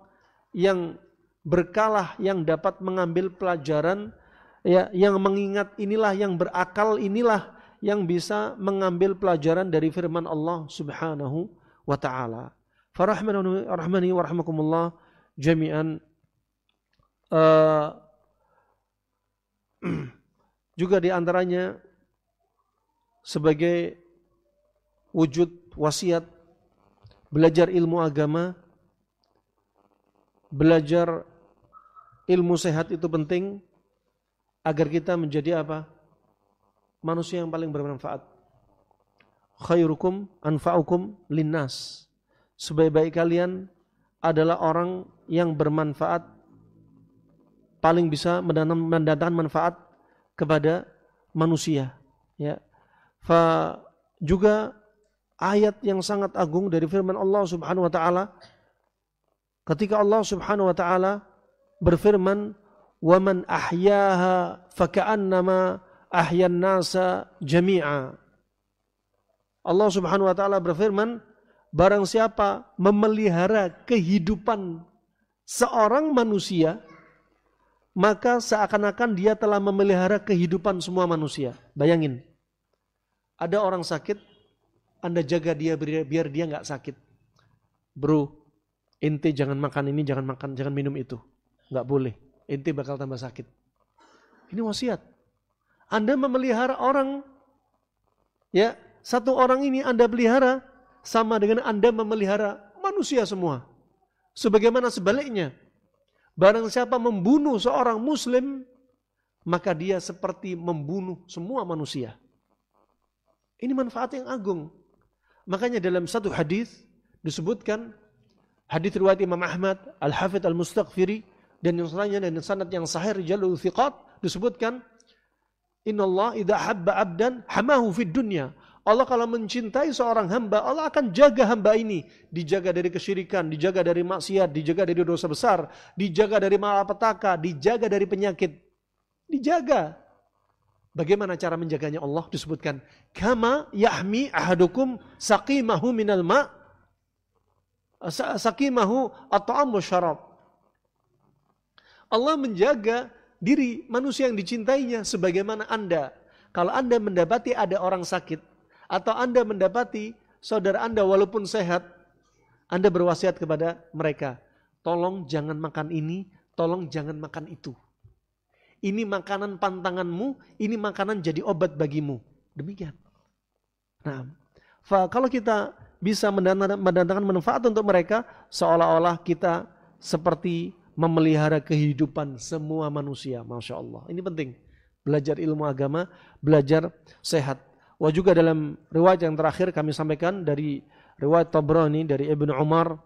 yang berkalah yang dapat mengambil pelajaran, ya, yang mengingat inilah, yang berakal inilah yang bisa mengambil pelajaran dari firman Allah Subhanahu wa taala. Farahmani wa rahmakumullah jami'an. Juga diantaranya sebagai wujud wasiat, belajar ilmu agama, belajar ilmu sehat itu penting agar kita menjadi apa? Manusia yang paling bermanfaat. Khairukum anfa'ukum linnas. Sebaik-baik kalian adalah orang yang bermanfaat, paling bisa mendatangkan manfaat kepada manusia. Ya. Juga ayat yang sangat agung dari firman Allah Subhanahu wa taala ketika Allah Subhanahu wa taala berfirman, "Wa man ahyaha faka'annama ahyan nasa jami'a." Allah Subhanahu wa taala berfirman, barang siapa memelihara kehidupan seorang manusia, maka seakan-akan dia telah memelihara kehidupan semua manusia. Bayangin, ada orang sakit, Anda jaga dia biar dia nggak sakit. Bro, ente jangan makan ini, jangan minum itu. Nggak boleh, ente bakal tambah sakit. Ini wasiat. Anda memelihara orang, ya, satu orang ini Anda pelihara sama dengan Anda memelihara manusia semua. Sebagaimana sebaliknya, barang siapa membunuh seorang muslim, maka dia seperti membunuh semua manusia. Ini manfaat yang agung. Makanya dalam satu hadis disebutkan, hadis riwayat Imam Ahmad, Al-Hafidz Al-Mustaghfiri, dan yang selanjutnya dan sanad yang sahih rijalul thiqat, disebutkan, Innallah idza habba abdan hamahu fid dunya. Allah kalau mencintai seorang hamba, Allah akan jaga hamba ini. Dijaga dari kesyirikan, dijaga dari maksiat, dijaga dari dosa besar, dijaga dari malapetaka, dijaga dari penyakit. Dijaga. Bagaimana cara menjaganya Allah? Disebutkan, kama yahmi ahadukum saqimahu minal ma' saqimahu at-ta'am wa syarab. Allah menjaga diri manusia yang dicintainya sebagaimana Anda. Kalau Anda mendapati ada orang sakit, atau Anda mendapati saudara Anda walaupun sehat, Anda berwasiat kepada mereka, tolong jangan makan ini, tolong jangan makan itu. Ini makanan pantanganmu, ini makanan jadi obat bagimu. Demikian. Nah, kalau kita bisa mendatangkan manfaat untuk mereka, seolah-olah kita seperti memelihara kehidupan semua manusia. Masya Allah. Ini penting. Belajar ilmu agama, belajar sehat. Wah, juga dalam riwayat yang terakhir kami sampaikan dari riwayat Tabrani dari Ibnu Umar,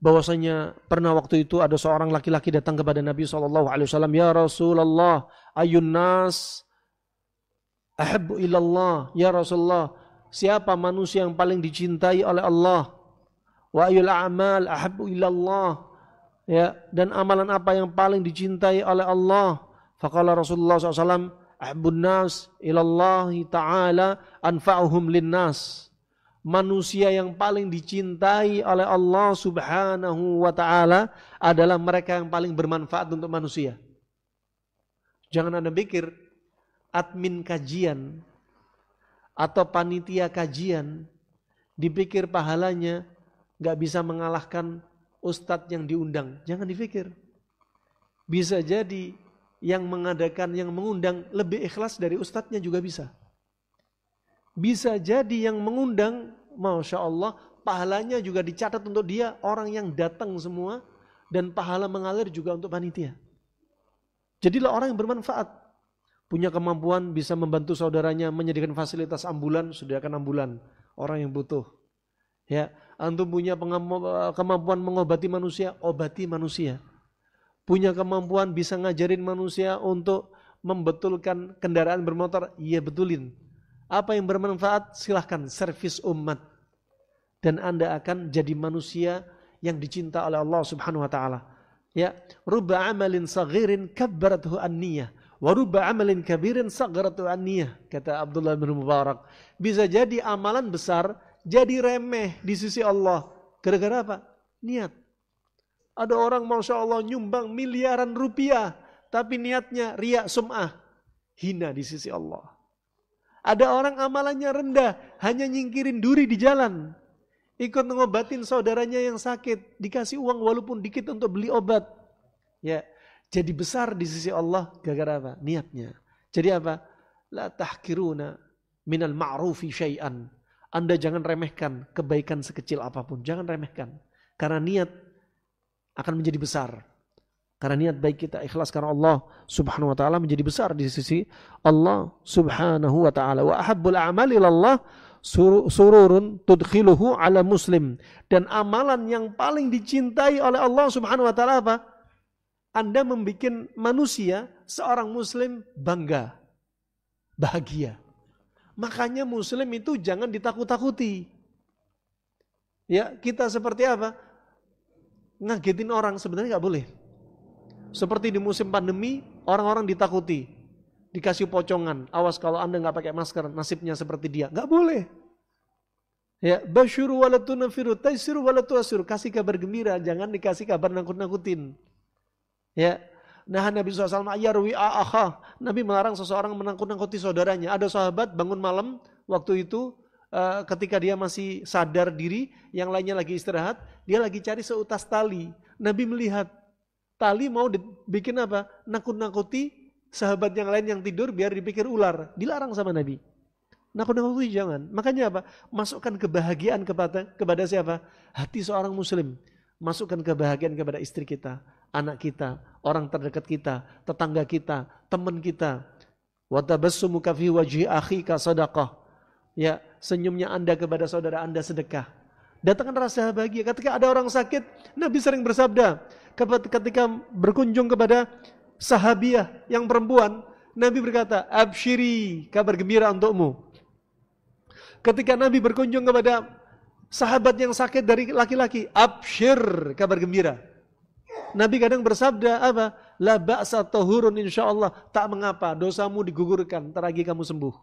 bahwasanya pernah waktu itu ada seorang laki-laki datang kepada Nabi SAW. Ya Rasulullah, ayun nas ahabbu ilallah. Ya Rasulullah, siapa manusia yang paling dicintai oleh Allah? Wa ayul a'mal ahabbu ilallah. Ya, dan amalan apa yang paling dicintai oleh Allah? Faqala Rasulullah SAW, ahabbun nas ilallahi ta'ala anfa'uhum linnas. Manusia yang paling dicintai oleh Allah Subhanahu wa ta'ala adalah mereka yang paling bermanfaat untuk manusia. Jangan Anda pikir admin kajian atau panitia kajian dipikir pahalanya gak bisa mengalahkan ustadz yang diundang. Jangan dipikir. Bisa jadi yang mengadakan, yang mengundang lebih ikhlas dari ustadznya juga bisa. Bisa jadi yang mengundang, Masya Allah, pahalanya juga dicatat untuk dia, orang yang datang semua, dan pahala mengalir juga untuk panitia. Jadilah orang yang bermanfaat. Punya kemampuan bisa membantu saudaranya menyediakan fasilitas ambulan, sediakan ambulan. Orang yang butuh. Ya, antum punya kemampuan mengobati manusia, obati manusia. Punya kemampuan bisa ngajarin manusia untuk membetulkan kendaraan bermotor, iya betulin. Apa yang bermanfaat silahkan servis umat. Dan Anda akan jadi manusia yang dicinta oleh Allah Subhanahu wa taala. Ya, rubba amalin saghirin kabbarathu an-niyah wa rubba amalin kabirin sagharathu an-niyah, kata Abdullah bin Mubarak. Bisa jadi amalan besar jadi remeh di sisi Allah. Gara-gara apa? Niat. Ada orang Masya Allah nyumbang miliaran rupiah, tapi niatnya riya sum'ah, hina di sisi Allah. Ada orang amalannya rendah, hanya nyingkirin duri di jalan. Ikut ngobatin saudaranya yang sakit, dikasih uang walaupun dikit untuk beli obat. Ya, jadi besar di sisi Allah gara-gara apa? Niatnya. Jadi apa? La tahkiruna minal ma'rufi syai'an. Anda jangan remehkan kebaikan sekecil apapun, jangan remehkan. Karena niat akan menjadi besar. Karena niat baik kita ikhlas karena Allah Subhanahu wa taala menjadi besar di sisi Allah Subhanahu wa taala. Wa ahabbul a'mali ilallah sururun tudkhiluhu ala muslim. Dan amalan yang paling dicintai oleh Allah Subhanahu wa taala apa? Anda membuat manusia, seorang muslim bangga, bahagia. Makanya muslim itu jangan ditakut-takuti. Ya, kita seperti apa? Ngagetin orang sebenarnya nggak boleh. Seperti di musim pandemi, orang-orang ditakuti, dikasih pocongan. Awas kalau Anda nggak pakai masker, nasibnya seperti dia. Nggak boleh. Ya, basyuru wala tunafiru, taisiru wala tuasiru. Kasih kabar gembira, jangan dikasih kabar nakut-nakutin. Ya, nah Nabi SAW ayarwi a'akha. Nabi melarang seseorang menakut-nakuti saudaranya. Ada sahabat bangun malam waktu itu ketika dia masih sadar diri, yang lainnya lagi istirahat, dia lagi cari seutas tali. Nabi melihat tali mau dibikin apa? Nakut-nakuti sahabat yang lain yang tidur biar dipikir ular. Dilarang sama Nabi. Nakut-nakuti jangan. Makanya apa? Masukkan kebahagiaan kepada siapa? Hati seorang muslim. Masukkan kebahagiaan kepada istri kita, anak kita, orang terdekat kita, tetangga kita, teman kita. Wa tabassumuka fi wajhi akhika sadaqah. Ya, senyumnya Anda kepada saudara Anda sedekah. Datangkan rasa bahagia. Ketika ada orang sakit, Nabi sering bersabda, ketika berkunjung kepada sahabiah yang perempuan, Nabi berkata, absyiri, kabar gembira untukmu. Ketika Nabi berkunjung kepada sahabat yang sakit dari laki-laki, absyir, kabar gembira. Nabi kadang bersabda apa? La ba'sa tahurun insyaallah, tak mengapa, dosamu digugurkan, ntar lagi kamu sembuh.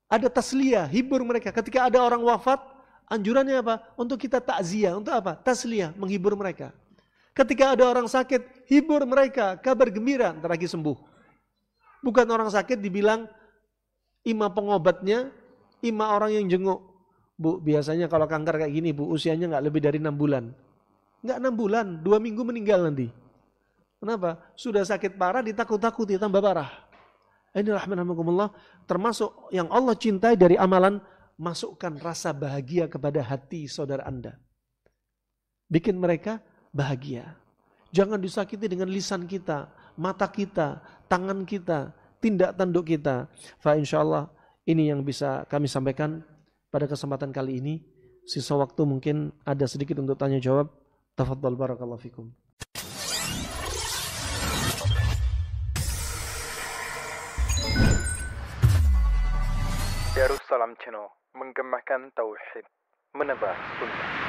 Ada tasliyah, hibur mereka. Ketika ada orang wafat, anjurannya apa? Untuk kita takziah, untuk apa? Tasliyah, menghibur mereka. Ketika ada orang sakit, hibur mereka, kabar gembira, ntar lagi sembuh. Bukan orang sakit dibilang ima pengobatnya, ima orang yang jenguk. Bu, biasanya kalau kanker kayak gini, Bu, usianya nggak lebih dari 6 bulan. Nggak 6 bulan, 2 minggu meninggal nanti. Kenapa? Sudah sakit parah, ditakut-takuti, tambah parah. Ini rahmanakumullah, termasuk yang Allah cintai dari amalan, masukkan rasa bahagia kepada hati saudara Anda. Bikin mereka bahagia. Jangan disakiti dengan lisan kita, mata kita, tangan kita, tindak tanduk kita. Fa insyaallah ini yang bisa kami sampaikan pada kesempatan kali ini. Sisa waktu mungkin ada sedikit untuk tanya jawab. Tafadhal barakallahu fikum. Darussalam Channel, menggemakan tauhid, menebar sunnah.